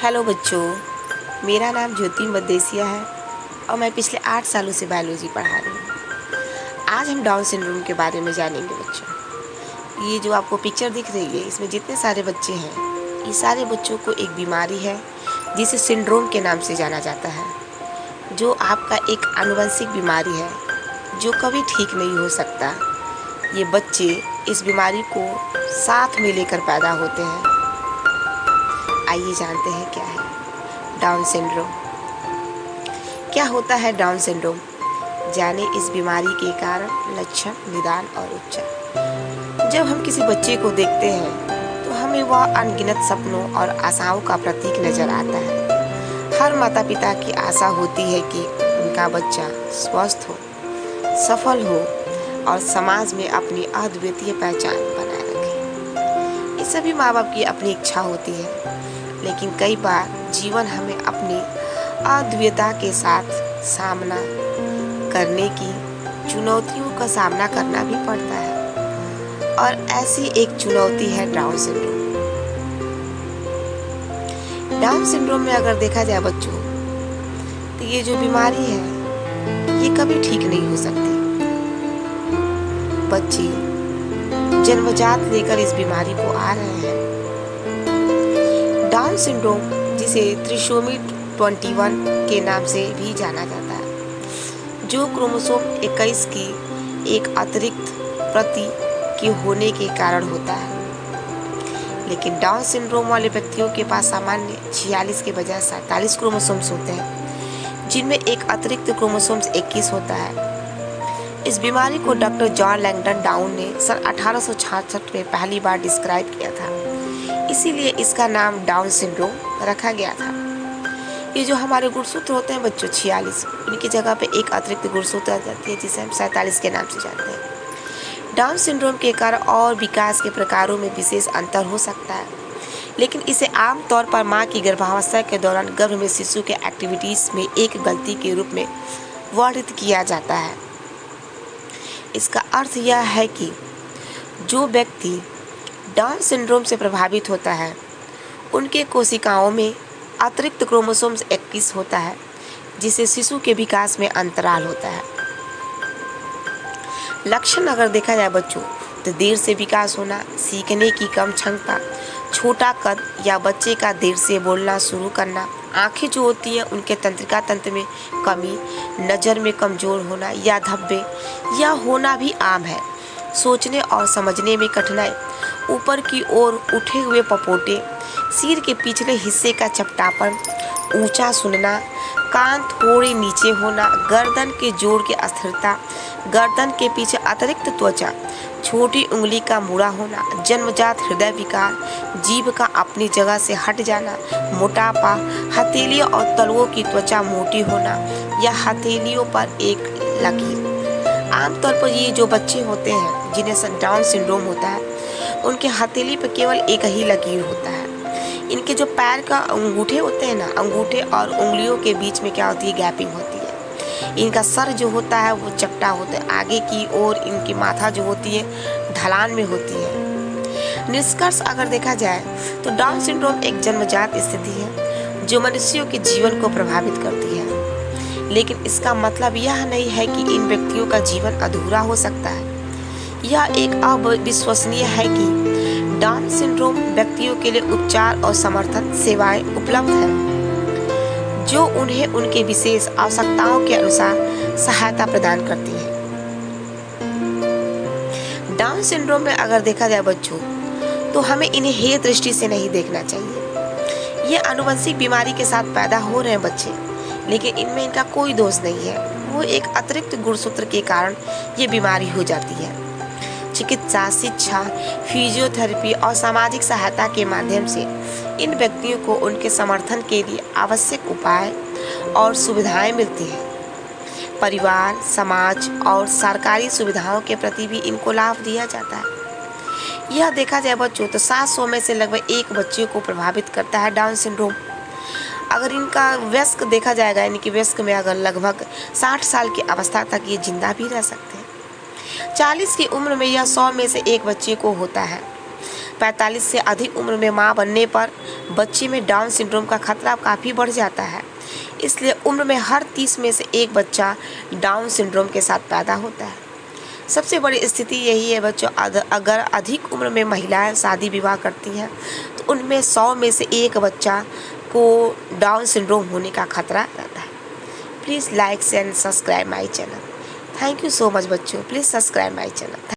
Hello बच्चों, मेरा नाम ज्योति मदेसिया है और मैं पिछले 8 सालों से बायोलॉजी पढ़ा रही हूँ। आज हम डाउन सिंड्रोम के बारे में जानेंगे बच्चों। ये जो आपको पिक्चर दिख रही है, इसमें जितने सारे बच्चे हैं, ये सारे बच्चों को एक बीमारी है जिसे सिंड्रोम के नाम से जाना जाता है, जो आपका एक आनुवंशिक बीमारी है जो कभी ठीक नहीं हो सकता। ये बच्चे इस बीमारी को साथ में लेकर पैदा होते हैं। आइए जानते हैं क्या है डाउन सिंड्रोम। क्या होता है डाउन सिंड्रोम? जाने इस बीमारी के कारण, लक्षण, निदान और उपचार। जब हम किसी बच्चे को देखते हैं तो हमें वह अनगिनत सपनों और आशाओं का प्रतीक नजर आता है। हर माता पिता की आशा होती है कि उनका बच्चा स्वस्थ हो, सफल हो और समाज में अपनी अद्वितीय पहचान बनाए रखे। ये सभी माँ बाप की अपनी इच्छा होती है, लेकिन कई बार जीवन हमें अपनी अद्वितीयता के साथ सामना करने की चुनौतियों का सामना करना भी पड़ता है, और ऐसी एक चुनौती है डाउन सिंड्रोम। डाउन सिंड्रोम में अगर देखा जाए बच्चों, तो ये जो बीमारी है ये कभी ठीक नहीं हो सकती। बच्चे जन्मजात लेकर इस बीमारी को आ रहे हैं। डाउन सिंड्रोम, जिसे त्रिसोमी 21 के नाम से भी जाना जाता है, जो क्रोमोसोम 21 की एक अतिरिक्त प्रति के होने के कारण होता है। लेकिन डाउन सिंड्रोम वाले व्यक्तियों के पास सामान्य 46 के बजाय 47 क्रोमोसोम्स होते हैं, जिनमें एक अतिरिक्त क्रोमोसोम्स 21 होता है। इस बीमारी को डॉक्टर जॉन लैंगडन डाउन ने सन 1866 में पहली बार डिस्क्राइब किया था, इसीलिए इसका नाम डाउन सिंड्रोम रखा गया था। ये जो हमारे गुणसूत्र होते हैं बच्चों 46, उनकी जगह पे एक अतिरिक्त गुणसूत्र आ जाती है जिसे हम 47 के नाम से जानते हैं। डाउन सिंड्रोम के कारण और विकास के प्रकारों में विशेष अंतर हो सकता है, लेकिन इसे आमतौर पर माँ की गर्भावस्था के दौरान गर्भ में शिशु के एक्टिविटीज़ में एक गलती के रूप में वर्णित किया जाता है। इसका अर्थ यह है कि जो व्यक्ति डाउन सिंड्रोम से प्रभावित होता है, उनके कोशिकाओं में अतिरिक्त क्रोमोसोम्स 21 होता है, जिससे शिशु के विकास में अंतराल होता है। लक्षण अगर देखा जाए बच्चों, तो देर से विकास होना, सीखने की कम क्षमता, छोटा कद या बच्चे का देर से बोलना शुरू करना, आंखें जो होती हैं उनके तंत्रिका तंत्र में कमी, नज़र में कमजोर होना या धब्बे या होना भी आम है। सोचने और समझने में कठिनाई, ऊपर की ओर उठे हुए पपोटे, सिर के पिछले हिस्से का चपटापन, ऊंचा सुनना, कान थोड़े नीचे होना, गर्दन के जोड़ की अस्थिरता, गर्दन के पीछे अतिरिक्त त्वचा, छोटी उंगली का मुड़ा होना, जन्मजात हृदय विकार, जीभ का अपनी जगह से हट जाना, मोटापा, हथेलियों और तलवों की त्वचा मोटी होना या हथेलियों पर एक लकीर। आमतौर पर ये जो बच्चे होते हैं जिन्हें डाउन सिंड्रोम होता है, उनके हथेली पर केवल एक ही लकीर होता है। इनके जो पैर का अंगूठे होते हैं ना, अंगूठे और उंगलियों के बीच में क्या होती है, गैपिंग होती है। इनका सर जो होता है वो चपटा होता है, आगे की ओर इनकी माथा जो होती है ढलान में होती है। निष्कर्ष अगर देखा जाए तो डाउन सिंड्रोम एक जन्मजात स्थिति है जो मनुष्यों के जीवन को प्रभावित करती है, लेकिन इसका मतलब यह नहीं है कि इन व्यक्तियों का जीवन अधूरा हो सकता है। यह एक अविश्वसनीय है कि डाउन सिंड्रोम व्यक्तियों के लिए उपचार और समर्थन सेवाएं उपलब्ध हैं, जो उन्हें उनके विशेष आवश्यकताओं के अनुसार सहायता प्रदान करती है। डाउन सिंड्रोम में अगर देखा जाए बच्चों, तो हमें इन्हें हेय दृष्टि से नहीं देखना चाहिए। ये आनुवंशिक बीमारी के साथ पैदा हो रहे हैं बच्चे, लेकिन इनमें इनका कोई दोष नहीं है। वो एक अतिरिक्त गुणसूत्र के कारण ये बीमारी हो जाती है। चिकित्सा, शिक्षा, फिजियोथेरेपी और सामाजिक सहायता के माध्यम से इन व्यक्तियों को उनके समर्थन के लिए आवश्यक उपाय और सुविधाएं मिलती हैं। परिवार, समाज और सरकारी सुविधाओं के प्रति भी इनको लाभ दिया जाता है। यह देखा जाए बच्चों, तो 700 में से लगभग एक बच्चे को प्रभावित करता है डाउन सिंड्रोम। अगर इनका वयस्क देखा जाएगा, यानी कि वयस्क में अगर लगभग 60 साल की अवस्था तक ये जिंदा भी रह सकते हैं। 40 की उम्र में यह 100 में से एक बच्चे को होता है। 45 से अधिक उम्र में मां बनने पर बच्चे में डाउन सिंड्रोम का खतरा काफ़ी बढ़ जाता है। इसलिए उम्र में हर 30 में से एक बच्चा डाउन सिंड्रोम के साथ पैदा होता है। सबसे बड़ी स्थिति यही है बच्चों, अगर अधिक उम्र में महिलाएं शादी विवाह करती हैं तो उनमें 100 में से एक बच्चा को डाउन सिंड्रोम होने का खतरा रहता है। Please like share and subscribe my channel. Thank you so much बच्चों, प्लीज़ सब्सक्राइब माई चैनल।